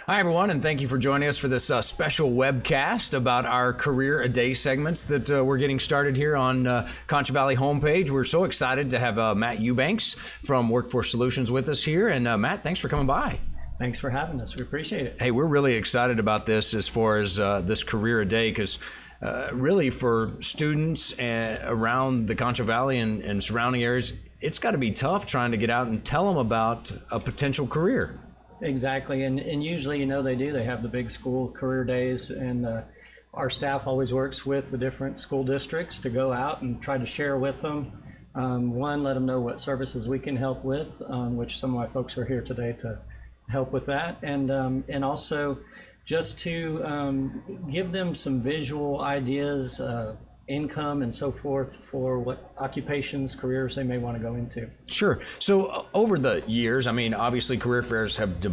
Hi, everyone, and thank you for joining us for this special webcast about our Career A Day segments that we're getting started here on Concho Valley Homepage. We're so excited to have Matt Eubanks from Workforce Solutions with us here. And Matt, thanks for coming by. Thanks for having us. We appreciate it. Hey, we're really excited about this as far as this Career A Day, because really for students around the Concho Valley and surrounding areas, it's got to be tough trying to get out and tell them about a potential career. Exactly, and usually, you know, they do. They have the big school career days, and our staff always works with the different school districts to go out and try to share with them. One, let them know what services we can help with, which some of my folks are here today to help with that, and also just to give them some visual ideas, income and so forth for what occupations, careers they may want to go into. Sure. So over the years, I mean, obviously career fairs have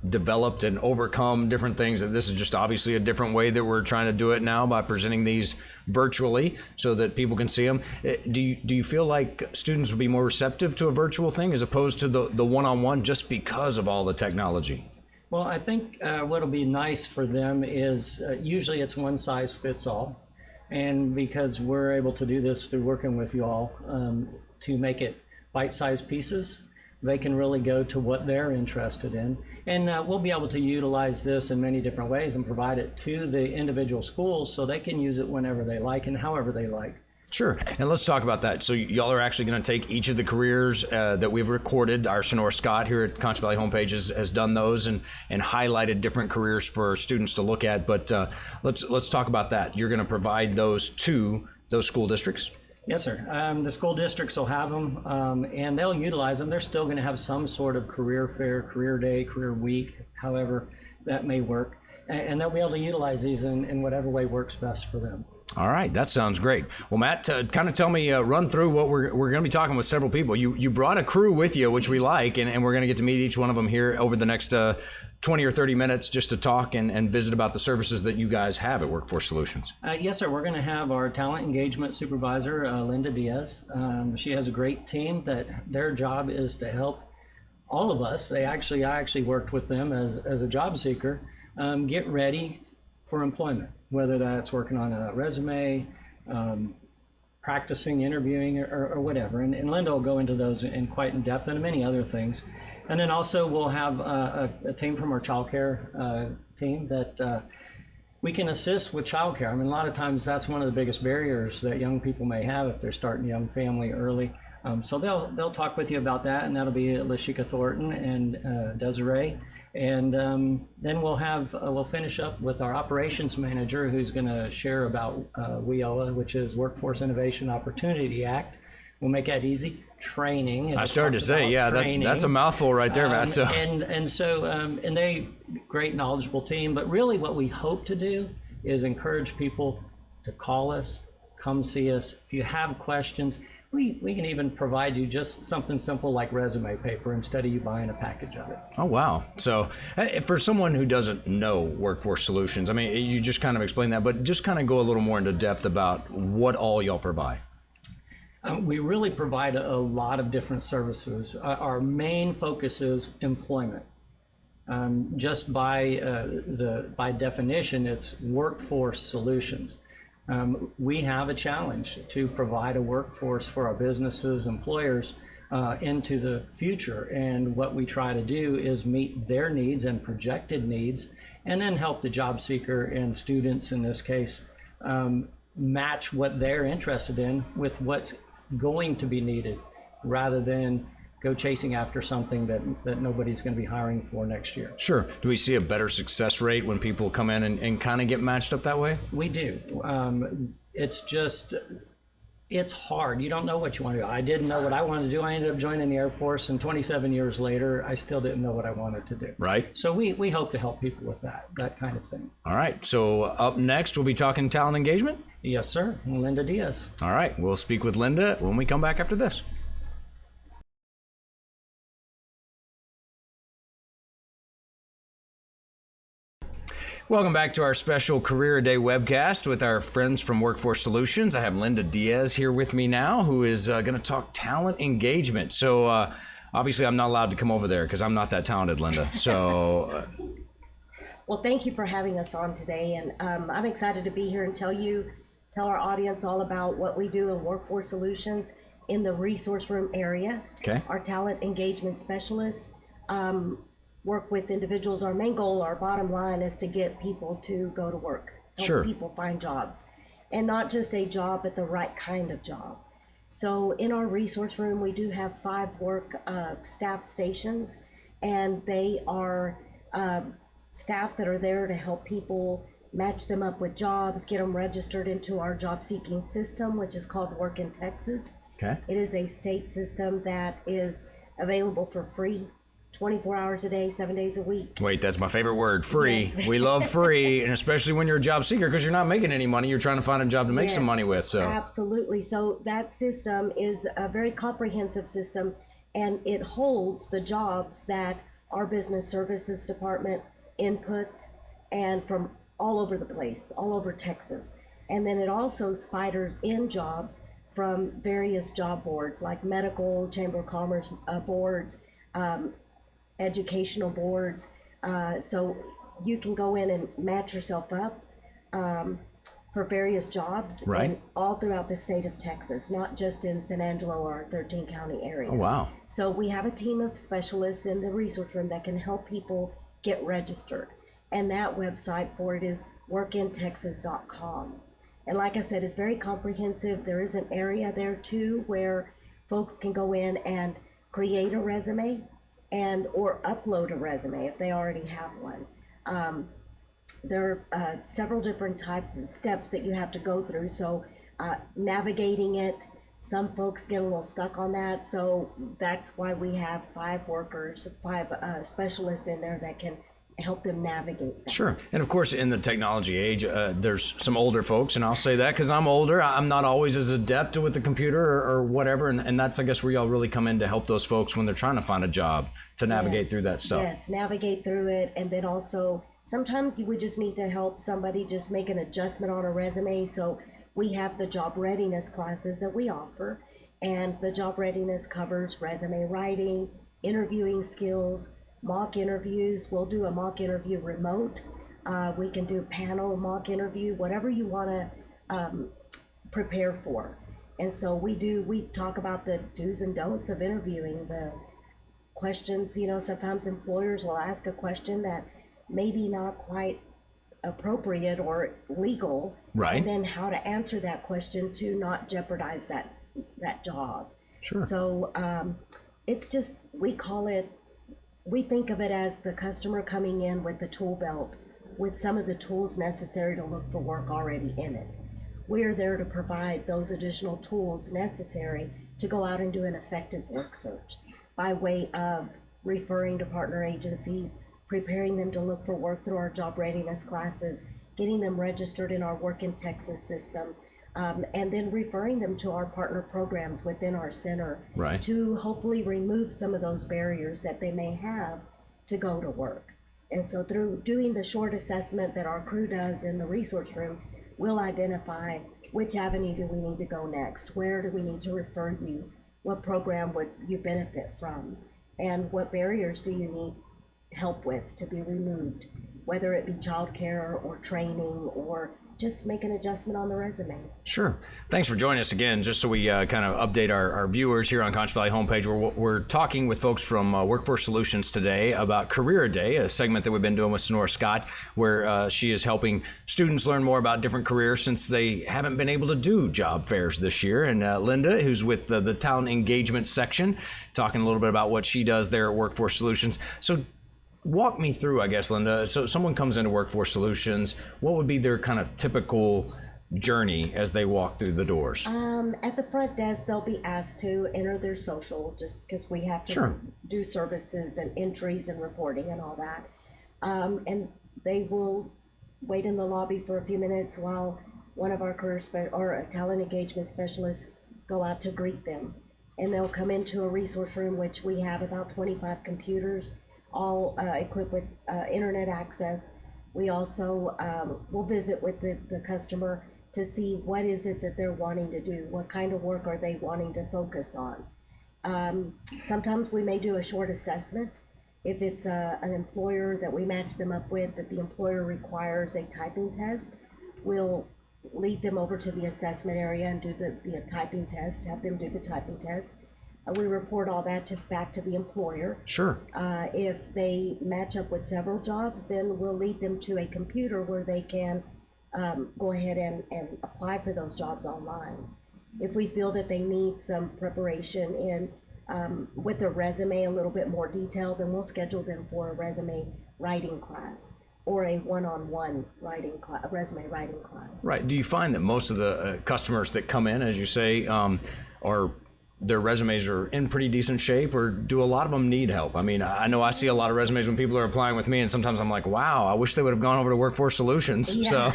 developed and overcome different things. And this is just obviously a different way that we're trying to do it now by presenting these virtually so that people can see them. Do you feel like students would be more receptive to a virtual thing as opposed to the one-on-one just because of all the technology? Well, I think what'll be nice for them is usually it's one size fits all. And because we're able to do this through working with you all to make it bite-sized pieces, they can really go to what they're interested in. And we'll be able to utilize this in many different ways and provide it to the individual schools so they can use it whenever they like and however they like. Sure. And let's talk about that. So y'all are actually going to take each of the careers that we've recorded. Our Sonora Scott here at Concho Valley Homepage has done those and highlighted different careers for students to look at. But let's talk about that. You're going to provide those to those school districts? Yes, sir. The school districts will have them and they'll utilize them. They're still going to have some sort of career fair, career day, career week, however that may work. And they'll be able to utilize these in whatever way works best for them. All right, that sounds great. Well, Matt, kind of tell me, run through what we're going to be talking with several people. You brought a crew with you, which we like, and we're going to get to meet each one of them here over the next 20 or 30 minutes just to talk and visit about the services that you guys have at Workforce Solutions. Yes, sir. We're going to have our talent engagement supervisor, Linda Diaz. She has a great team that their job is to help all of us. I actually worked with them as a job seeker, get ready for employment, whether that's working on a resume, practicing interviewing or whatever. And Linda will go into those in quite in depth and many other things. And then also we'll have a team from our child care team that we can assist with child care. I mean, a lot of times that's one of the biggest barriers that young people may have if they're starting a young family early. So they'll talk with you about that, and that'll be Lashika Thornton and Desiree. And then we'll finish up with our operations manager, who's going to share about WIOA, which is Workforce Innovation Opportunity Act. We'll make that easy. Training. I started to say, yeah, that's a mouthful right there, Matt. So. And they great knowledgeable team. But really, what we hope to do is encourage people to call us, come see us. If you have questions, we can even provide you just something simple like resume paper instead of you buying a package of it. Oh, wow. So for someone who doesn't know Workforce Solutions, I mean, you just kind of explained that, but just kind of go a little more into depth about what all y'all provide. We really provide a lot of different services. Our main focus is employment. Just by definition, it's workforce solutions. We have a challenge to provide a workforce for our businesses, employers into the future. And what we try to do is meet their needs and projected needs, and then help the job seeker and students in this case match what they're interested in with what's going to be needed, rather than go chasing after something that nobody's going to be hiring for next year. Sure. Do we see a better success rate when people come in and kind of get matched up that way? We do. It's hard. You don't know what you want to do. I didn't know what I wanted to do. I ended up joining the Air Force, and 27 years later, I still didn't know what I wanted to do. Right. So we hope to help people with that kind of thing. All right. So up next, we'll be talking talent engagement? Yes, sir. Linda Diaz. All right. We'll speak with Linda when we come back after this. Welcome back to our special Career A Day webcast with our friends from Workforce Solutions. I have Linda Diaz here with me now, who is going to talk talent engagement. So obviously I'm not allowed to come over there because I'm not that talented, Linda. So Well, thank you for having us on today, and I'm excited to be here and tell our audience all about what we do in Workforce Solutions in the resource room area. Okay. Our talent engagement specialists work with individuals. Our main goal, our bottom line, is to get people to go to work, help Sure. people find jobs, and not just a job, but the right kind of job. So in our resource room, we do have 5 work staff stations, and they are staff that are there to help people match them up with jobs, get them registered into our job seeking system, which is called Work in Texas. Okay. It is a state system that is available for free, 24 hours a day, 7 days a week. Wait, that's my favorite word, free. Yes. We love free, and especially when you're a job seeker, because you're not making any money, you're trying to find a job to make some Yes, money with. So absolutely. So that system is a very comprehensive system, and it holds the jobs that our business services department inputs, and from all over the place, all over Texas. And then it also spiders in jobs from various job boards like medical, chamber of commerce boards, educational boards. So you can go in and match yourself up for various jobs, Right. and all throughout the state of Texas, not just in San Angelo or 13 county area. Oh, wow. So we have a team of specialists in the resource room that can help people get registered. And that website for it is workintexas.com. And like I said, it's very comprehensive. There is an area there too where folks can go in and create a resume and or upload a resume if they already have one. There are several different types and steps that you have to go through. So navigating it, some folks get a little stuck on that. So that's why we have 5 workers, 5 specialists in there that can help them navigate that. Sure. And of course, in the technology age, there's some older folks, and I'll say that because I'm older. I'm not always as adept with the computer or whatever. And that's, I guess, where y'all really come in to help those folks when they're trying to find a job to navigate Yes, through that stuff. Yes, navigate through it. And then also, sometimes we just need to help somebody just make an adjustment on a resume. So we have the job readiness classes that we offer. And the job readiness covers resume writing, interviewing skills, mock interviews. We'll do a mock interview remote. We can do panel mock interview, whatever you want to prepare for. And so we talk about the do's and don'ts of interviewing, the questions. Sometimes employers will ask a question that maybe not quite appropriate or legal. Right. And then how to answer that question to not jeopardize that job. Sure. So it's just, we think of it as the customer coming in with the tool belt with some of the tools necessary to look for work already in it. We're there to provide those additional tools necessary to go out and do an effective work search by way of referring to partner agencies, preparing them to look for work through our job readiness classes, getting them registered in our Work in Texas system, and then referring them to our partner programs within our center. Right. To hopefully remove some of those barriers that they may have to go to work. And so through doing the short assessment that our crew does in the resource room, we'll identify which avenue do we need to go next, where do we need to refer you, what program would you benefit from, and what barriers do you need help with to be removed, whether it be childcare or training or just make an adjustment on the resume. Sure. Thanks for joining us again. Just so we kind of update our viewers here on Concho Valley Homepage, we're talking with folks from Workforce Solutions today about Career Day, a segment that we've been doing with Sonora Scott, where she is helping students learn more about different careers since they haven't been able to do job fairs this year. And Linda, who's with the talent engagement section, talking a little bit about what she does there at Workforce Solutions. So walk me through, I guess, Linda. So someone comes into Workforce Solutions, what would be their kind of typical journey as they walk through the doors? At the front desk, they'll be asked to enter their social, just because we have to Sure. do services and entries and reporting and all that. And they will wait in the lobby for a few minutes while one of our or a talent engagement specialists go out to greet them. And they'll come into a resource room, which we have about 25 computers, all equipped with internet access. We also will visit with the customer to see what is it that they're wanting to do, what kind of work are they wanting to focus on. Sometimes we may do a short assessment If it's an employer that we match them up with, that the employer requires a typing test, we'll lead them over to the assessment area and do the typing test, have them do the typing test. We report all that back to the employer. Sure. If they match up with several jobs, then we'll lead them to a computer where they can go ahead and apply for those jobs online. If we feel that they need some preparation in with a resume a little bit more detailed, then we'll schedule them for a resume writing class or a one-on-one resume writing class. Right. Do you find that most of the customers that come in, as you say, are their resumes are in pretty decent shape, or do a lot of them need help? I mean, I know I see a lot of resumes when people are applying with me, and sometimes I'm like, wow, I wish they would have gone over to Workforce Solutions. Yeah. So,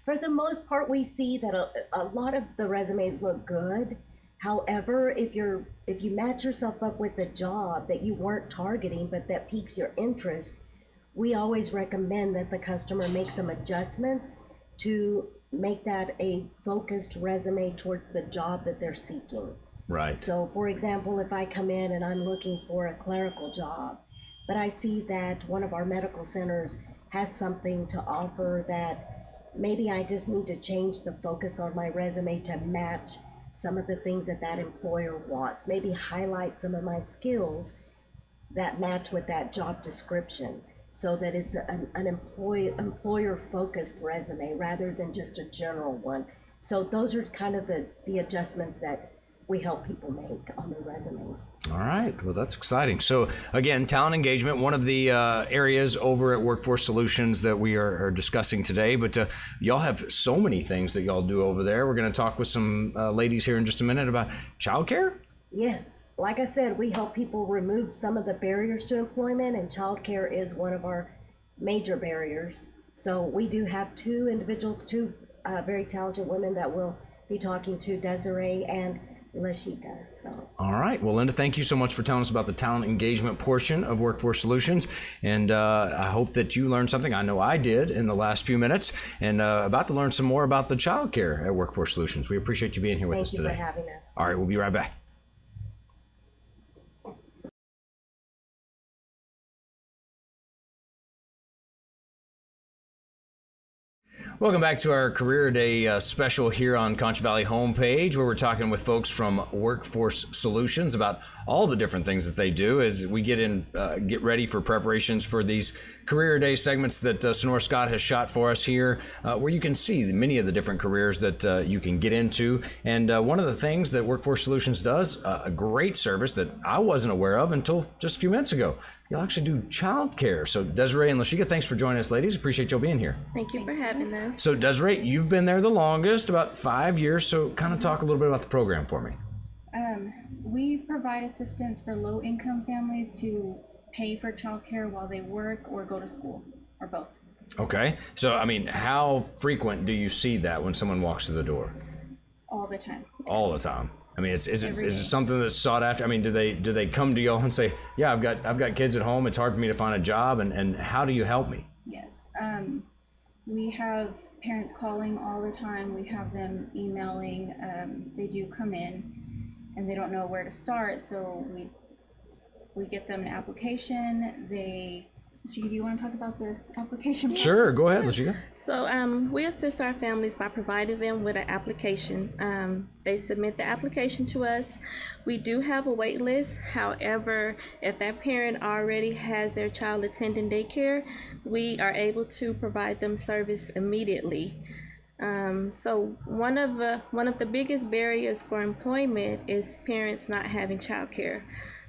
for the most part, we see that a lot of the resumes look good. However, if you match yourself up with a job that you weren't targeting but that piques your interest, we always recommend that the customer make some adjustments to make that a focused resume towards the job that they're seeking. right. So, for example, if I come in and I'm looking for a clerical job, but I see that one of our medical centers has something to offer that maybe I just need to change the focus on my resume to match some of the things that that employer wants, maybe highlight some of my skills that match with that job description, so that it's an employer-focused resume rather than just a general one. So those are kind of the adjustments that we help people make on their resumes. All right. Well, that's exciting. So again, talent engagement, one of the areas over at Workforce Solutions that we are discussing today, but y'all have so many things that y'all do over there. We're going to talk with some ladies here in just a minute about childcare. Yes, like I said, we help people remove some of the barriers to employment, and childcare is one of our major barriers. So we do have two very talented women that we'll be talking to, Desiree and Lashika. So. All right. Well, Linda, thank you so much for telling us about the talent engagement portion of Workforce Solutions. And I hope that you learned something. I know I did in the last few minutes, and about to learn some more about the child care at Workforce Solutions. We appreciate you being here with us today. Thank you for having us. All right. We'll be right back. Welcome back to our Career Day special here on Concho Valley Homepage, where we're talking with folks from Workforce Solutions about all the different things that they do as we get ready for preparations for these Career Day segments that Sonora Scott has shot for us here, where you can see many of the different careers that you can get into. And one of the things that Workforce Solutions does, a great service that I wasn't aware of until just a few minutes ago, y'all actually do child care. So Desiree and Lashika, thanks for joining us, ladies. Appreciate y'all being here. Thank you for having us. So Desiree, you've been there the longest, about 5 years. So kind of talk a little bit about the program for me. We provide assistance for low-income families to pay for childcare while they work or go to school, or both. Okay. So, I mean, how frequent do you see that when someone walks through the door? All the time. All the time. I mean, is it something that's sought after? I mean, do they come to y'all and say, yeah, I've got kids at home, it's hard for me to find a job, and how do you help me? Yes. We have parents calling all the time. We have them emailing. They do come in and they don't know where to start, so we get them an application. Lashika, do you want to talk about the application process? Sure, go ahead, Lashika. So we assist our families by providing them with an application. They submit the application to us. We do have a wait list. However, if that parent already has their child attending daycare, we are able to provide them service immediately. So one of the biggest barriers for employment is parents not having childcare.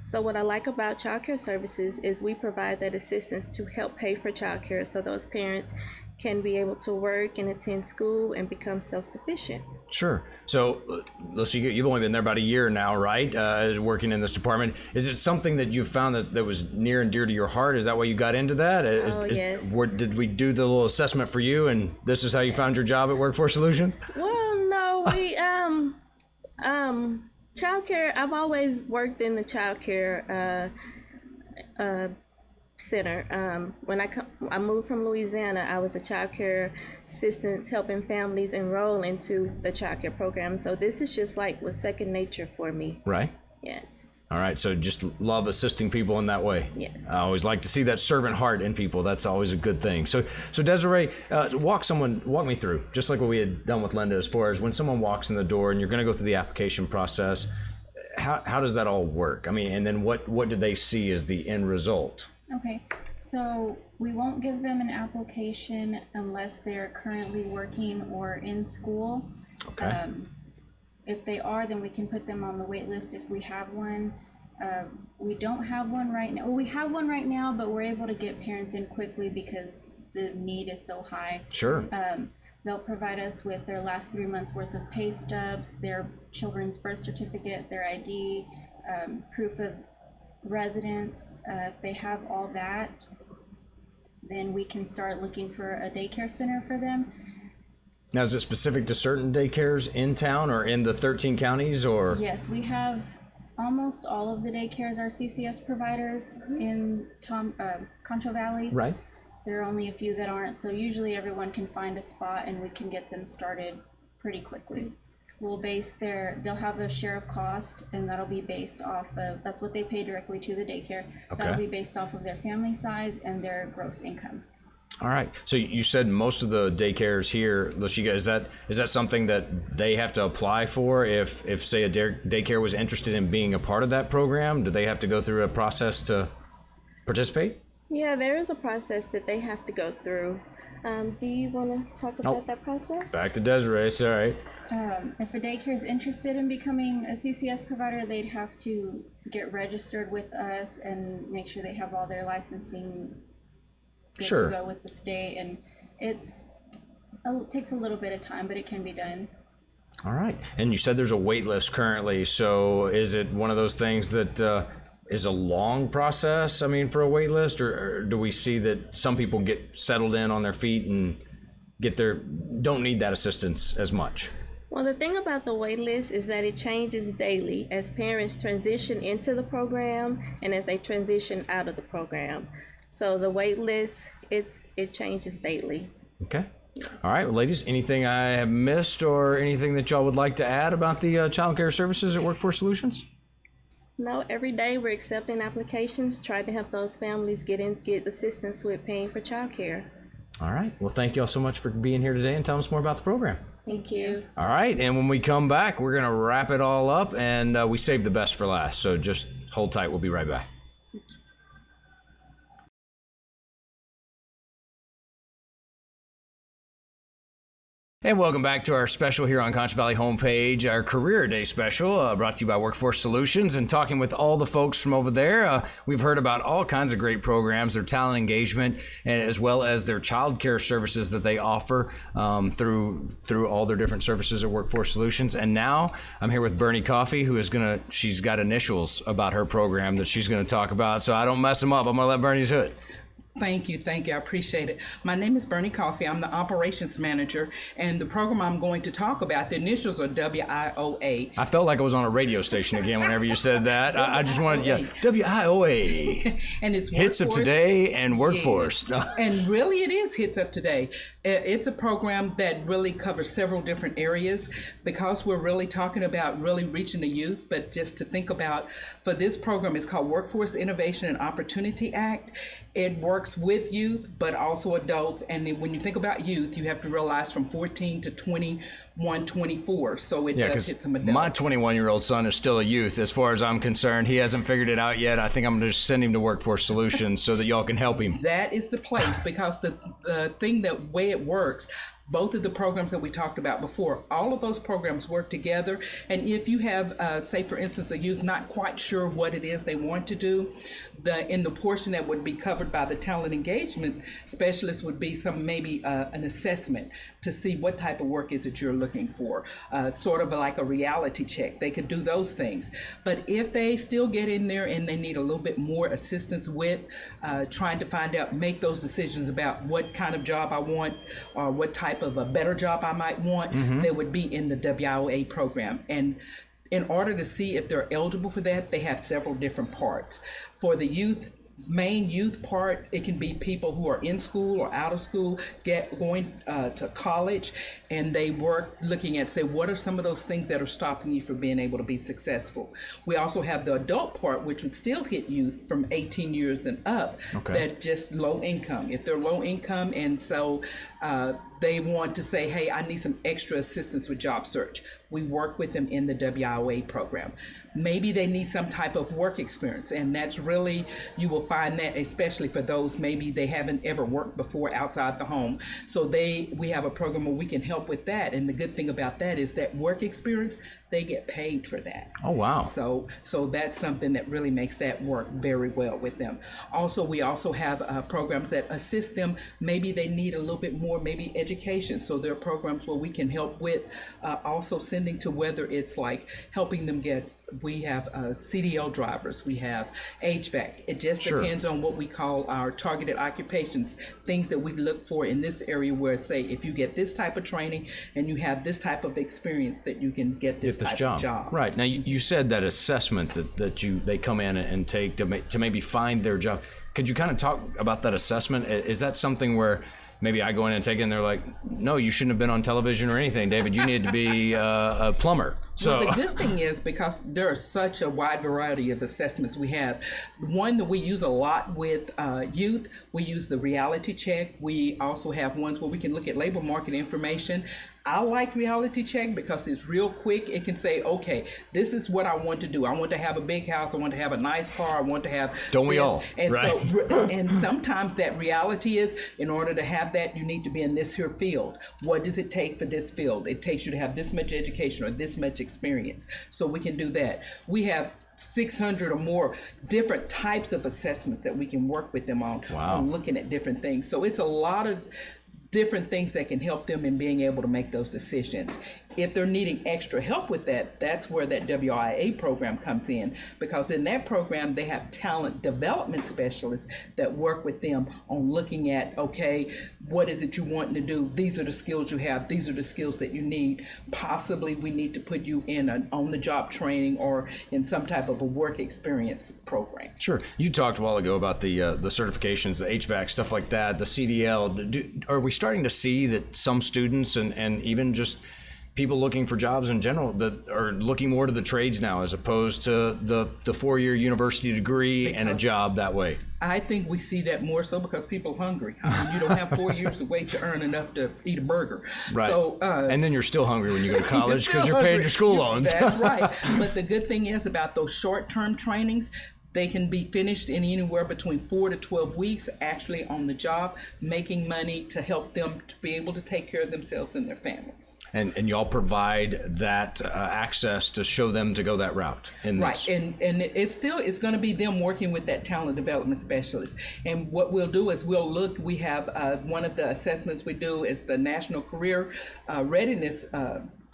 So what I like about childcare services is we provide that assistance to help pay for childcare so those parents can be able to work and attend school and become self-sufficient. Sure. So, Lashika, you've only been there about a year now, right? Working in this department. Is it something that you found that was near and dear to your heart? Is that why you got into that? Yes. Did we do the little assessment for you, and this is how you found your job at Workforce Solutions? Well, no, we childcare. I've always worked in the childcare center. When I moved from Louisiana, I was a childcare assistant helping families enroll into the childcare program. So this is just like was second nature for me. Right. Yes. All right, so just love assisting people in that way. Yes. I always like to see that servant heart in people. That's always a good thing. So Desiree, walk me through, just like what we had done with Linda, as far as when someone walks in the door and you're going to go through the application process. How does that all work? I mean, and then what do they see as the end result? Okay, so we won't give them an application unless they're currently working or in school. Okay. If they are, then we can put them on the wait list if we have one. We don't have one right now. Well, we have one right now, but we're able to get parents in quickly because the need is so high. Sure. They'll provide us with their last 3 months worth of pay stubs, their children's birth certificate, their ID, proof of residence. If they have all that, then we can start looking for a daycare center for them. Now, is it specific to certain daycares in town or in the 13 counties, or? Yes, we have almost all of the daycares are CCS providers in Concho Valley. Right. There are only a few that aren't, so usually everyone can find a spot and we can get them started pretty quickly. They'll have a share of cost, and that'll be based off of, that's what they pay directly to the daycare. Okay. That'll be based off of their family size and their gross income. All right. So you said most of the daycares here, Lashika, is that something that they have to apply for if say a daycare was interested in being a part of that program? Do they have to go through a process to participate? Yeah, there is a process that they have to go through. Do you want to talk about that process? Back to Desiree, sorry. If a daycare is interested in becoming a CCS provider, they'd have to get registered with us and make sure they have all their licensing good Sure. to go with the state, and it takes a little bit of time, but it can be done. All right. And you said there's a wait list currently, so is it one of those things that is a long process, I mean, for a wait list, or do we see that some people get settled in on their feet and don't need that assistance as much? Well, the thing about the wait list is that it changes daily as parents transition into the program and as they transition out of the program. So the wait list, it changes daily. Okay. All right, well, ladies, anything I have missed or anything that y'all would like to add about the child care services at Workforce Solutions? No, every day we're accepting applications, trying to help those families get assistance with paying for childcare. All right. Well, thank y'all so much for being here today and telling us more about the program. Thank you. All right. And when we come back, we're going to wrap it all up, and we saved the best for last. So just hold tight. We'll be right back. And welcome back to our special here on Concho Valley Homepage, our Career Day special, brought to you by Workforce Solutions. And talking with all the folks from over there, we've heard about all kinds of great programs, their talent engagement, and as well as their child care services that they offer through all their different services at Workforce Solutions. And now I'm here with Bernie Coffey, who is she's got initials about her program that she's going to talk about. So I don't mess them up. I'm going to let Bernie do it. Thank you. I appreciate it. My name is Bernie Coffey. I'm the operations manager, and the program I'm going to talk about, the initials are WIOA. I felt like I was on a radio station again whenever you said that. I just wanted, WIOA. And it's Hits of Today and Workforce. Yes. And really it is Hits of Today. It's a program that really covers several different areas because we're really talking about really reaching the youth, but just to think about, for this program, it's called Workforce Innovation and Opportunity Act. It works with youth, but also adults. And when you think about youth, you have to realize from 14 to 21, 24. So it does hit some adults. My 21-year-old son is still a youth as far as I'm concerned. He hasn't figured it out yet. I think I'm going to just send him to Workforce Solutions so that y'all can help him. That is the place, because the thing, that way it works, both of the programs that we talked about before, all of those programs work together. And if you have, say, for instance, a youth not quite sure what it is they want to do, in the portion that would be covered by the talent engagement specialist would be maybe an assessment to see what type of work is it you're looking for, sort of like a reality check. They could do those things. But if they still get in there and they need a little bit more assistance with trying to find out, make those decisions about what kind of job I want or what type of a better job I might want, they would be in the WIOA program. And in order to see if they're eligible for that, they have several different parts. For the youth, main youth part, it can be people who are in school or out of school, going to college, and they work looking at, say, what are some of those things that are stopping you from being able to be successful. We also have the adult part, which would still hit youth from 18 years and up, that just low income. If they're low income, and so they want to say, hey, I need some extra assistance with job search, we work with them in the WIOA program. Maybe they need some type of work experience, and that's really, you will find that especially for those maybe they haven't ever worked before outside the home. So we have a program where we can help with that, and the good thing about that is that work experience, they get paid for that. Oh, wow. So that's something that really makes that work very well with them. Also, we also have programs that assist them. Maybe they need a little bit more, maybe education. So there are programs where we can help with also sending to, whether it's like helping them get, we have CDL drivers, we have HVAC. It just depends on what we call our targeted occupations, things that we look for in this area where, say, if you get this type of training and you have this type of experience, that you can get this type of job. Right. Now, you said that assessment that they come in and take to maybe find their job. Could you kind of talk about that assessment? Is that something where maybe I go in and take it and they're like, no, you shouldn't have been on television or anything, David. You need to be a plumber. So well, the good thing is, because there are such a wide variety of assessments we have, one that we use a lot with youth, we use the reality check. We also have ones where we can look at labor market information. I like reality check because it's real quick. It can say, okay, this is what I want to do. I want to have a big house. I want to have a nice car. I want to have Don't we all? And right. And sometimes that reality is, in order to have that, you need to be in this here field. What does it take for this field? It takes you to have this much education or this much experience. So we can do that. We have 600 or more different types of assessments that we can work with them on, on looking at different things. So it's a lot of different things that can help them in being able to make those decisions. If they're needing extra help with that, that's where that WIA program comes in, because in that program they have talent development specialists that work with them on looking at, okay, what is it you want to do? These are the skills you have. These are the skills that you need. Possibly we need to put you in an on-the-job training or in some type of a work experience program. Sure. You talked a while ago about the certifications, the HVAC, stuff like that, the CDL. Are we starting to see that some students and even just people looking for jobs in general that are looking more to the trades now as opposed to the 4-year university degree and a job that way? I think we see that more so because people are hungry. I mean, you don't have 4 years to wait to earn enough to eat a burger. Right. So, and then you're still hungry when you go to college because you're paying your school loans. That's right. But the good thing is about those short-term trainings, they can be finished in anywhere between 4 to 12 weeks, actually on the job, making money to help them to be able to take care of themselves and their families. And y'all provide that access to show them to go that route in this. Right, and it's going to be them working with that talent development specialist. And what we'll do is we have one of the assessments we do is the National Career Readiness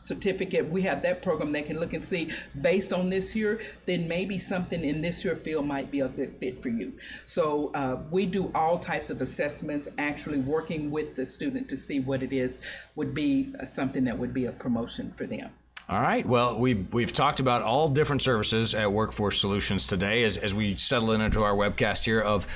certificate. We have that program. They can look and see, based on this here, then maybe something in this here field might be a good fit for you. So we do all types of assessments, actually working with the student to see what it is would be something that would be a promotion for them. All right. Well, we've talked about all different services at Workforce Solutions today as we settle into our webcast here of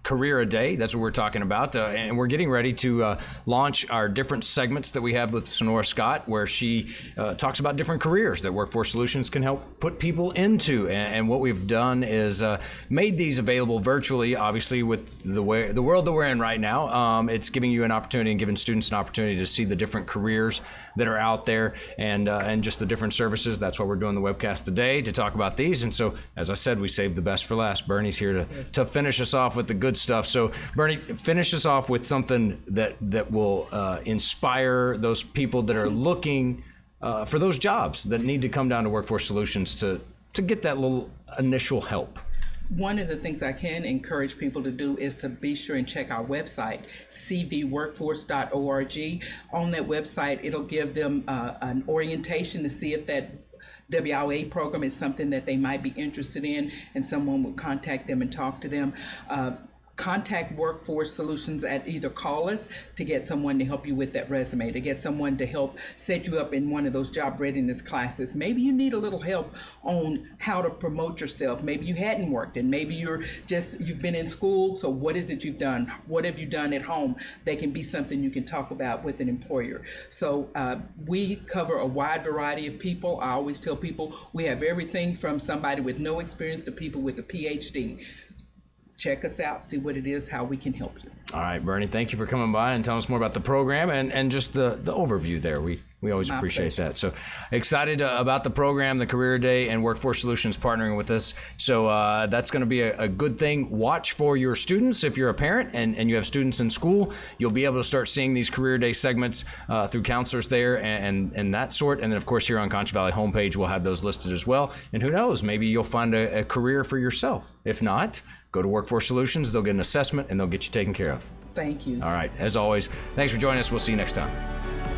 Career a Day. That's what we're talking about. And we're getting ready to launch our different segments that we have with Sonora Scott, where she talks about different careers that Workforce Solutions can help put people into. And what we've done is made these available virtually, obviously, with the world that we're in right now. It's giving you an opportunity and giving students an opportunity to see the different careers that are out there and just the different services. That's why we're doing the webcast today, to talk about these. And so, as I said, we saved the best for last. Bernie's here to finish us off with the good stuff. So Bernie, finish us off with something that will inspire those people that are looking for those jobs, that need to come down to Workforce Solutions to get that little initial help. One of the things I can encourage people to do is to be sure and check our website, cvworkforce.org. On that website, it'll give them an orientation to see if that WIA program is something that they might be interested in, and someone will contact them and talk to them. contact Workforce Solutions at either call us to get someone to help you with that resume, to get someone to help set you up in one of those job readiness classes. Maybe you need a little help on how to promote yourself. Maybe you hadn't worked, and maybe you've been in school, so what is it you've done? What have you done at home? That can be something you can talk about with an employer. So we cover a wide variety of people. I always tell people we have everything from somebody with no experience to people with a PhD. Check us out, see what it is, how we can help you. All right, Bernie, thank you for coming by and telling us more about the program and just the overview there. We always My appreciate pleasure. that. So excited about the program, the Career Day, and Workforce Solutions partnering with us. So that's going to be a good thing. Watch for your students. If you're a parent and you have students in school, you'll be able to start seeing these Career Day segments through counselors there and that sort. And then, of course, here on Concho Valley homepage, we'll have those listed as well. And who knows, maybe you'll find a career for yourself. If not, go to Workforce Solutions. They'll get an assessment and they'll get you taken care of. Thank you. All right. As always, thanks for joining us. We'll see you next time.